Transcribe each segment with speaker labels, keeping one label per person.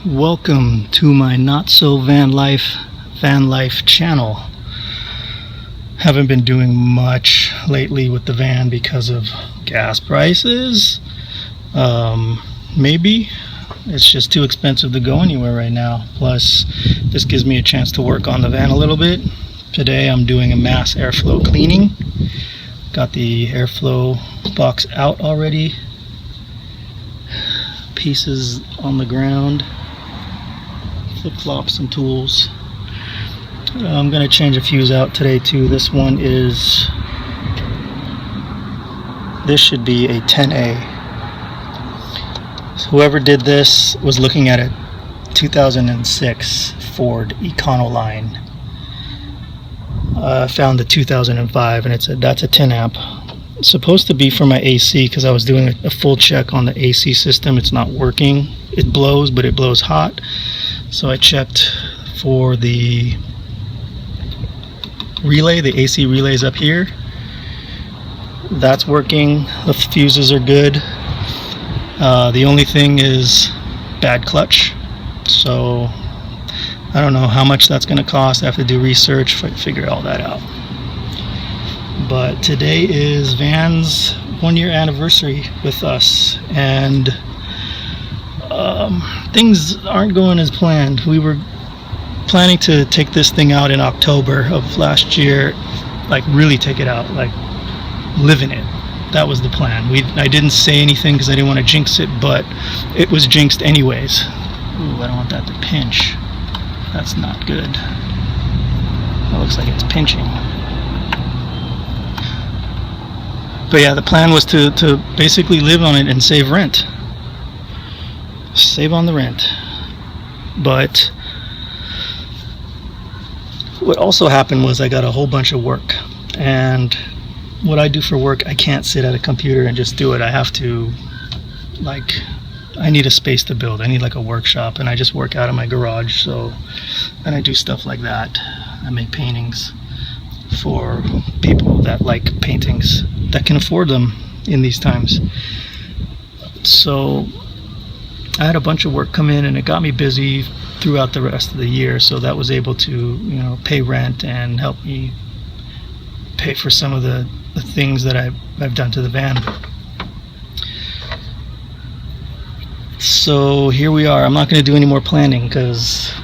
Speaker 1: Welcome to my not so van life channel. Haven't been doing much lately with the van because of gas prices. Maybe it's just too expensive to go anywhere right now. Plus this gives me a chance to work on the van a little bit. Today I'm doing a mass airflow cleaning. Got the airflow box out already. Pieces on the ground. Flip-flops and tools. I'm going to change a fuse out today too. This should be a 10A. So whoever did this was looking at a 2006 Ford Econoline. I found the 2005 and that's a 10 amp. It's supposed to be for my AC because I was doing a full check on the AC system. It's not working. It blows, but it blows hot. So I checked for the relay, the AC relays up here. That's working. The fuses are good. The only thing is bad clutch. So I don't know how much that's going to cost. I have to do research, figure all that out. But today is Van's 1-year anniversary with us, and things aren't going as planned. We were planning to take this thing out in October of last year, like really take it out, like live in it. That was the plan. I didn't say anything because I didn't want to jinx it, but it was jinxed anyways. Ooh, I don't want that to pinch. That's not good. That looks like it's pinching. But yeah, the plan was to basically live on it and save rent. Save on the rent. But what also happened was I got a whole bunch of work. And what I do for work, I can't sit at a computer and just do it. I have to, I need a space to build. I need like a workshop, and I just work out of my garage. So, and I do stuff like that. I make paintings for people that like paintings, that can afford them in these times. So I had a bunch of work come in, and it got me busy throughout the rest of the year, so that was able to pay rent and help me pay for some of the things that I've done to the van. So here we are. I'm not going to do any more planning because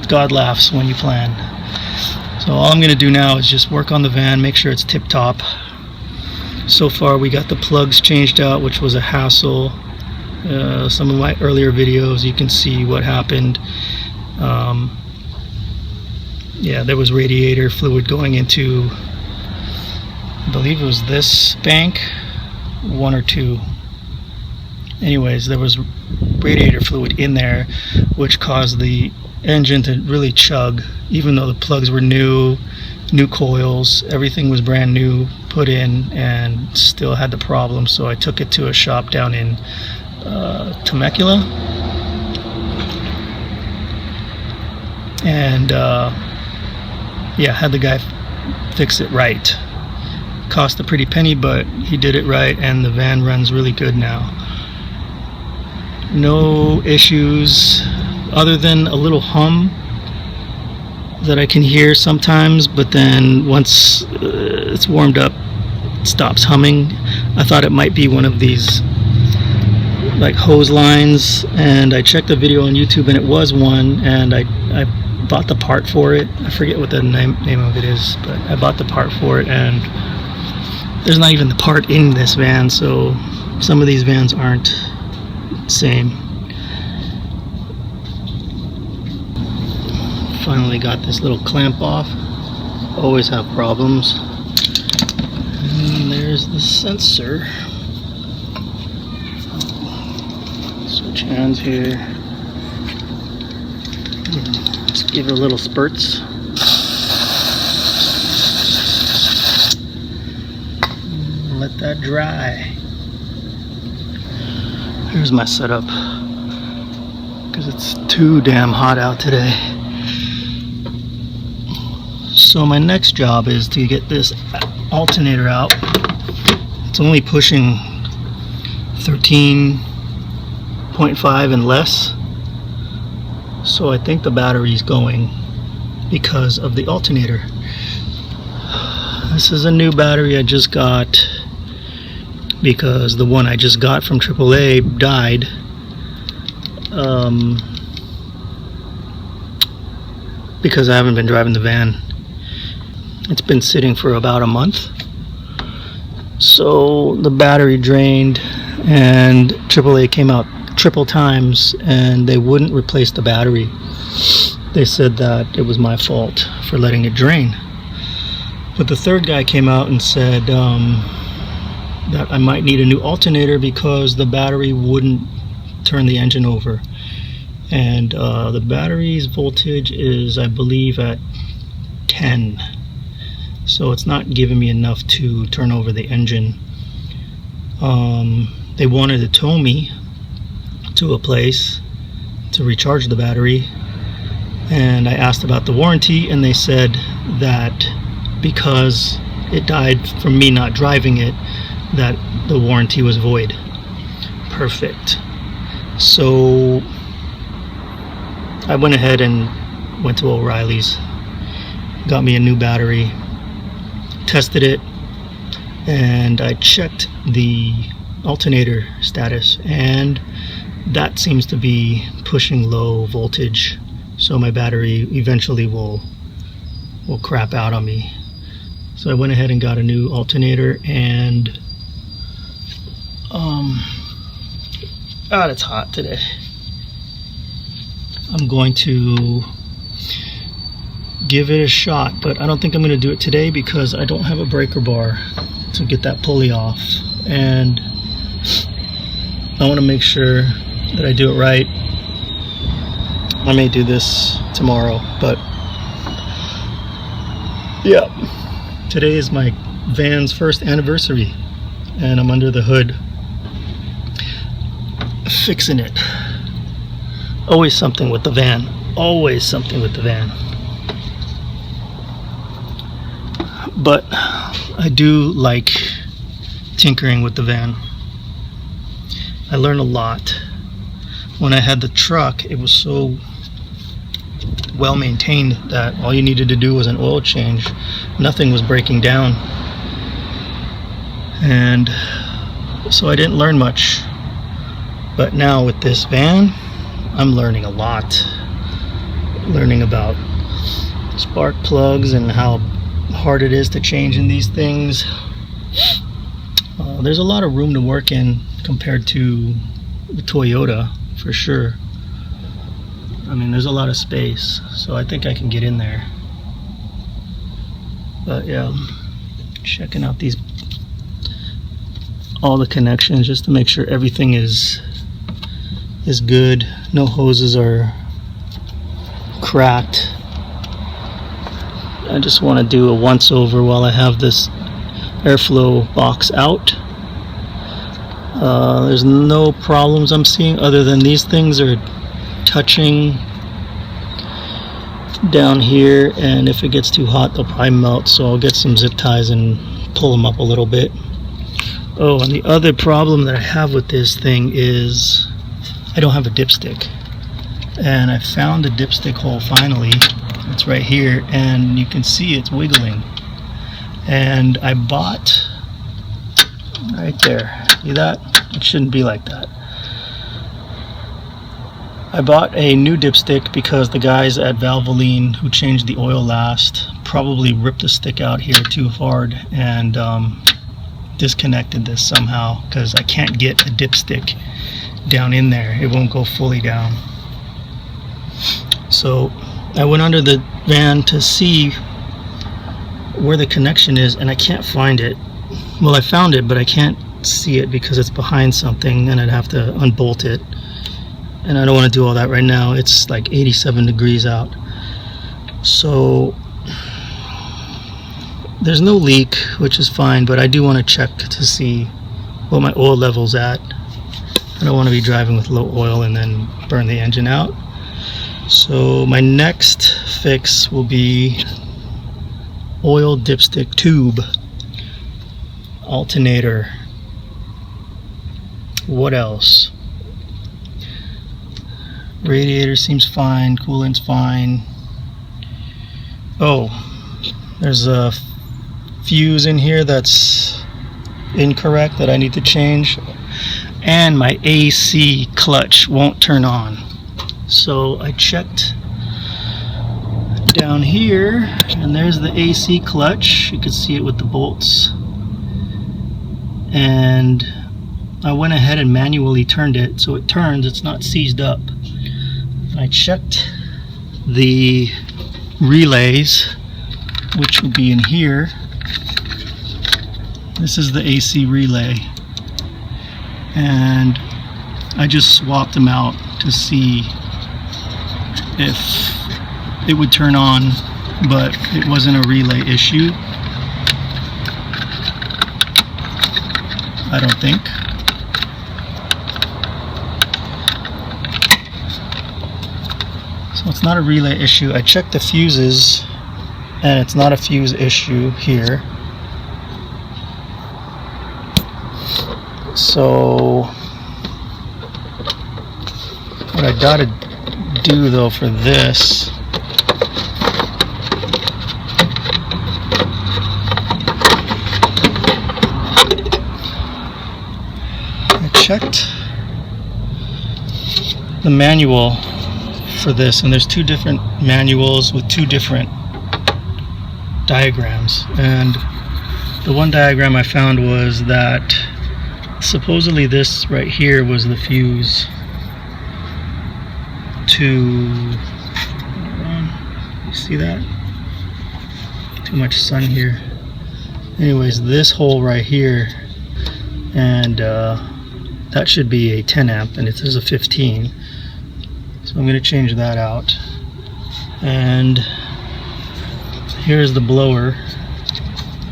Speaker 1: God laughs when you plan. So all I'm going to do now is just work on the van, make sure it's tip-top. So far we got the plugs changed out, which was a hassle. Some of my earlier videos, you can see what happened. Yeah, there was radiator fluid going into, I believe it was this bank, 1 or 2. Anyways, there was radiator fluid in there, which caused the engine to really chug, even though the plugs were new coils, everything was brand new put in, and still had the problem. So I took it to a shop down in Temecula, and yeah, had the guy fix it right. Cost a pretty penny, but he did it right, and the van runs really good now. No issues other than a little hum that I can hear sometimes, but then once it's warmed up, it stops humming. I thought it might be one of these like hose lines, and I checked the video on YouTube, and it was one, and I bought the part for it. I forget what the name of it is, but I bought the part for it, and there's not even the part in this van, so some of these vans aren't the same. Finally got this little clamp off. Always have problems. And there's the sensor. Switch hands here. Let's give it a little spurts. Let that dry. Here's my setup, because it's too damn hot out today. So my next job is to get this alternator out. It's only pushing 13.5 and less. So I think the battery's going because of the alternator. This is a new battery I just got because the one I just got from AAA died. Because I haven't been driving the van. It's been sitting for about a month. So the battery drained and AAA came out triple times and they wouldn't replace the battery. They said that it was my fault for letting it drain. But the third guy came out and said that I might need a new alternator because the battery wouldn't turn the engine over. And the battery's voltage is, I believe, at 10. So it's not giving me enough to turn over the engine. They wanted to tow me to a place to recharge the battery. And I asked about the warranty, and they said that because it died from me not driving it, that the warranty was void. Perfect. So I went ahead and went to O'Reilly's, got me a new battery, tested it, and I checked the alternator status, and that seems to be pushing low voltage, so my battery eventually will crap out on me. So I went ahead and got a new alternator, and God, it's hot today. I'm going to give it a shot, but I don't think I'm going to do it today because I don't have a breaker bar to get that pulley off, and I want to make sure that I do it right. I may do this tomorrow, but yeah, today is my van's first anniversary and I'm under the hood fixing it. Always something with the van. Always something with the van. But I do like tinkering with the van. I learned a lot. When I had the truck, it was so well maintained that all you needed to do was an oil change. Nothing was breaking down. And so I didn't learn much. But now with this van, I'm learning a lot. Learning about spark plugs and how hard it is to change in these things. There's a lot of room to work in compared to the Toyota, for sure. I mean, there's a lot of space, so I think I can get in there. But yeah, checking out all the connections just to make sure everything is good. No hoses are cracked. I just want to do a once over while I have this airflow box out. There's no problems I'm seeing other than these things are touching down here, and if it gets too hot they'll probably melt, so I'll get some zip ties and pull them up a little bit. Oh, and the other problem that I have with this thing is I don't have a dipstick, and I found the dipstick hole finally. It's right here, and you can see it's wiggling. And I bought right there. See that? It shouldn't be like that. I bought a new dipstick because the guys at Valvoline who changed the oil last probably ripped the stick out here too hard and disconnected this somehow, because I can't get a dipstick down in there. It won't go fully down. So I went under the van to see where the connection is, and I can't find it. Well, I found it, but I can't see it because it's behind something, and I'd have to unbolt it. And I don't want to do all that right now. It's like 87 degrees out. So there's no leak, which is fine, but I do want to check to see what my oil level's at. I don't want to be driving with low oil and then burn the engine out. So my next fix will be oil dipstick tube, alternator. What else? Radiator seems fine, coolant's fine. Oh, there's a fuse in here that's incorrect that I need to change, and my AC clutch won't turn on. So I checked down here, and there's the AC clutch. You can see it with the bolts, and I went ahead and manually turned it so it turns, it's not seized up. And I checked the relays, which would be in here. This is the AC relay, and I just swapped them out to see if it would turn on, but it wasn't a relay issue, I don't think. So it's not a relay issue. I checked the fuses, and it's not a fuse issue here. So what I gotta do though for this, I checked the manual for this, and there's two different manuals with two different diagrams, and the one diagram I found was that supposedly this right here was the fuse to, you see that? Too much sun here. Anyways, this hole right here, and that should be a 10 amp, and it is a 15. So I'm going to change that out. And here's the blower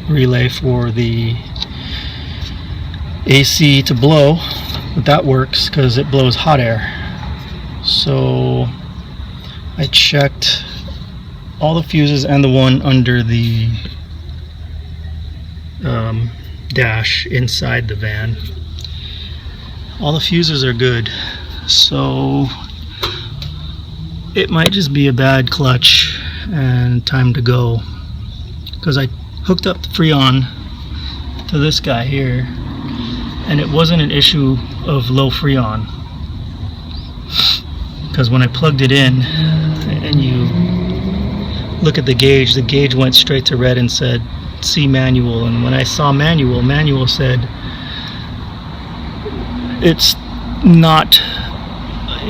Speaker 1: relay for the AC to blow, but that works because it blows hot air. So I checked all the fuses and the one under the dash inside the van. All the fuses are good, so it might just be a bad clutch and time to go, because I hooked up the Freon to this guy here, and it wasn't an issue of low Freon, because when I plugged it in and you look at the gauge went straight to red and said see manual, and when I saw manual said it's not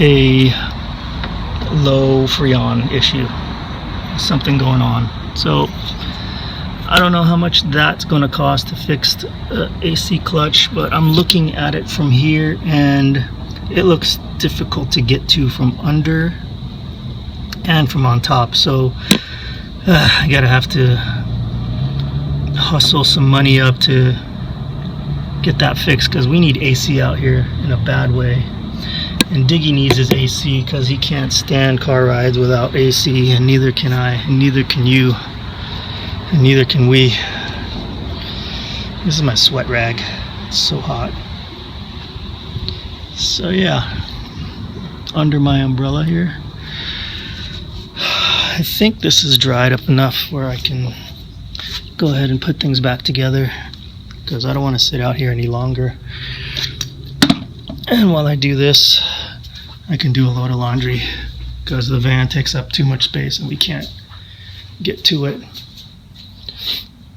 Speaker 1: a low Freon issue, something going on. So I don't know how much that's going to cost to fix the AC clutch, but I'm looking at it from here and it looks difficult to get to from under and from on top. So I gotta have to hustle some money up to get that fixed, because we need AC out here in a bad way, and Diggy needs his AC because he can't stand car rides without AC, and neither can I, and neither can you, and neither can we. This is my sweat rag, it's so hot. So yeah, under my umbrella here, I think this is dried up enough where I can go ahead and put things back together, because I don't want to sit out here any longer. And while I do this, I can do a load of laundry, because the van takes up too much space and we can't get to it.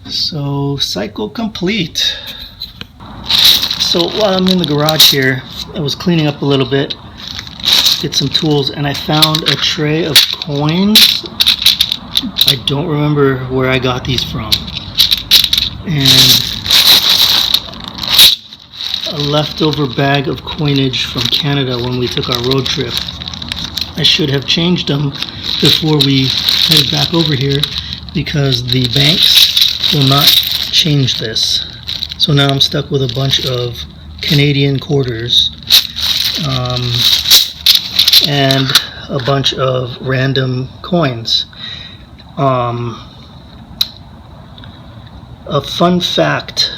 Speaker 1: So cycle complete. So while I'm in the garage here, I was cleaning up a little bit, get some tools, and I found a tray of coins. I don't remember where I got these from, and a leftover bag of coinage from Canada when we took our road trip. I should have changed them before we headed back over here, because the banks will not change this. So now I'm stuck with a bunch of Canadian quarters and a bunch of random coins. A fun fact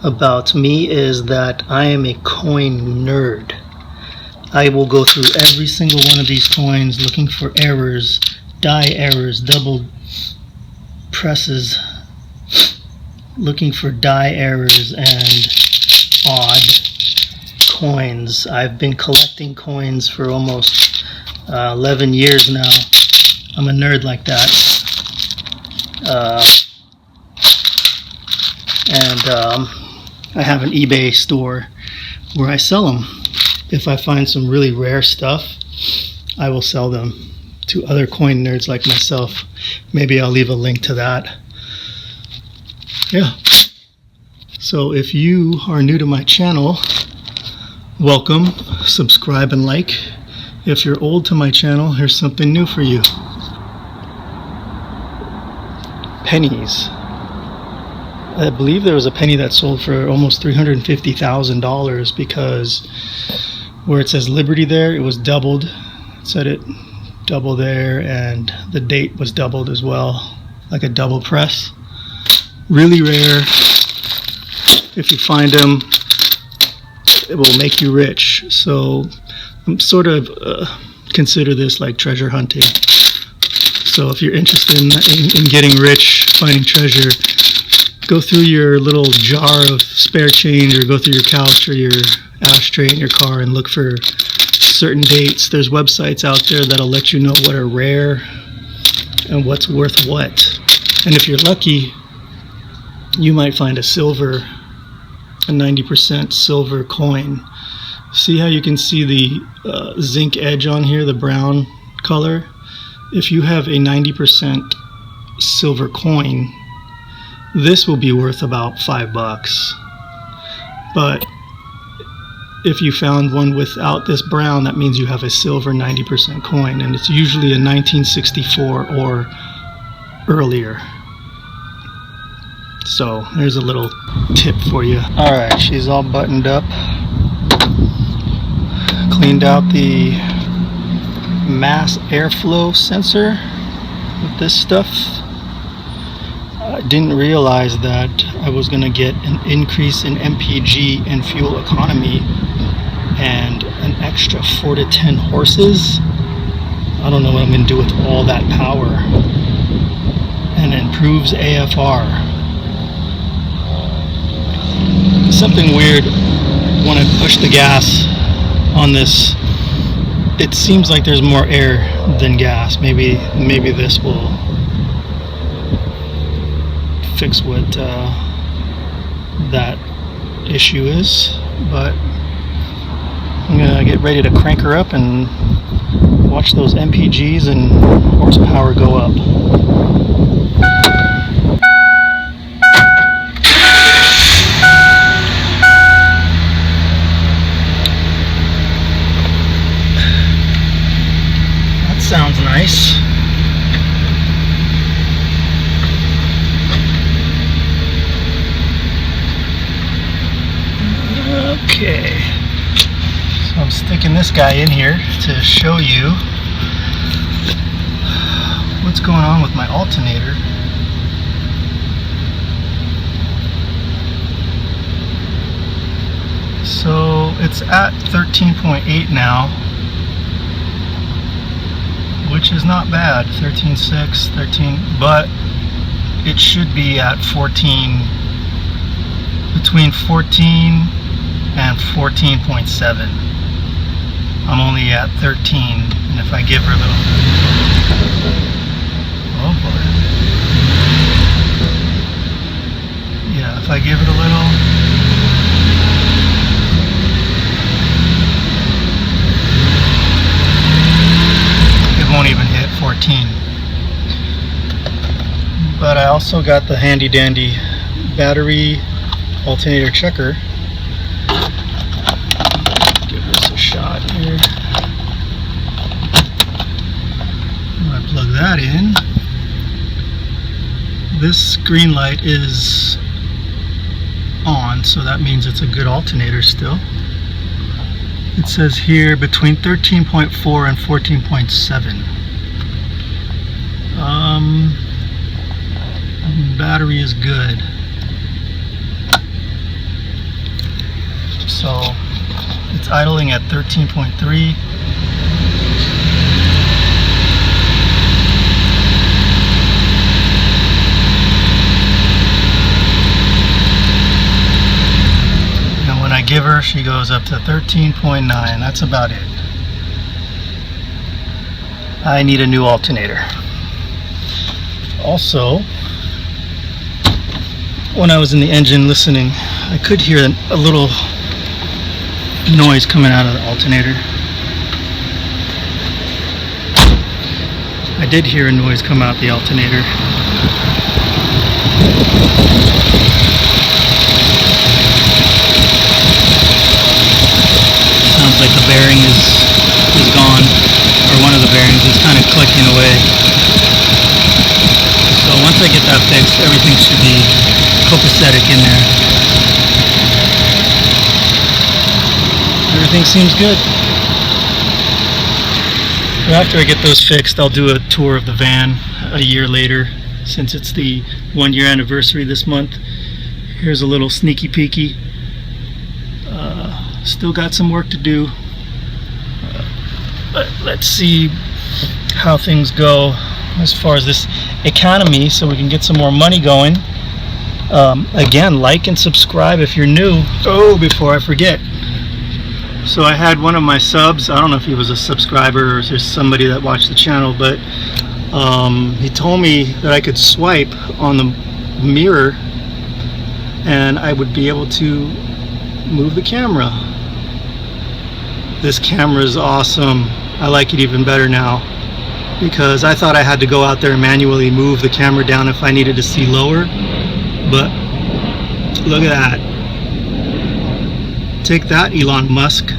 Speaker 1: about me is that I am a coin nerd. I will go through every single one of these coins looking for errors, die errors, double presses, looking for die errors and odd coins. I've been collecting coins for almost 11 years now. I'm a nerd like that. I have an eBay store where I sell them. If I find some really rare stuff, I will sell them to other coin nerds like myself. Maybe I'll leave a link to that. Yeah. So if you are new to my channel, welcome, subscribe and like. If you're old to my channel, here's something new for you. Pennies. I believe there was a penny that sold for almost $350,000 because where it says Liberty there, it was doubled. It said it double there, and the date was doubled as well, like a double press. Really rare. If you find them, it will make you rich. So I'm sort of consider this like treasure hunting. So if you're interested in getting rich, finding treasure, go through your little jar of spare change, or go through your couch or your ashtray in your car and look for certain dates. There's websites out there that'll let you know what are rare and what's worth what. And if you're lucky, you might find a 90% silver coin. See how you can see the zinc edge on here, the brown color? If you have a 90% silver coin, this will be worth about $5. But if you found one without this brown, that means you have a silver 90% coin, and it's usually a 1964 or earlier. So there's a little tip for you. Alright, she's all buttoned up. Cleaned out the mass airflow sensor with this stuff. I didn't realize that I was going to get an increase in MPG and fuel economy and an extra 4 to 10 horses. I don't know what I'm going to do with all that power. And it improves AFR. Something weird when I push the gas on this. It seems like there's more air than gas. Maybe this will fix what that issue is, but I'm gonna get ready to crank her up and watch those MPGs and horsepower go up. That sounds nice. Okay, so I'm sticking this guy in here to show you what's going on with my alternator. So it's at 13.8 now, which is not bad. 13.6, 13, but it should be at 14, between 14 and 14.7. I'm only at 13, and if I give her a little, oh boy, yeah, if I give it a little, it won't even hit 14. But I also got the handy dandy battery alternator checker. Give this a shot here. When I plug that in, this green light is on, so that means it's a good alternator still. It says here between 13.4 and 14.7. Battery is good. So it It's idling at 13.3. And when I give her, she goes up to 13.9. That's about it. I need a new alternator. Also, when I was in the engine listening, I could hear a little noise coming out of the alternator. I did hear a noise come out the alternator. Sounds like the bearing is gone, or one of the bearings is kind of clicking away. So once I get that fixed, everything should be copacetic in there. Everything seems good. After I get those fixed, I'll do a tour of the van a year later, since it's the 1-year anniversary this month. Here's a little sneaky peeky. Still got some work to do. But let's see how things go as far as this economy, so we can get some more money going. Again, like and subscribe if you're new. Oh, before I forget. So I had one of my subs, I don't know if he was a subscriber or just somebody that watched the channel, but he told me that I could swipe on the mirror and I would be able to move the camera. This camera is awesome. I like it even better now, because I thought I had to go out there and manually move the camera down if I needed to see lower. But look at that. Take that, Elon Musk.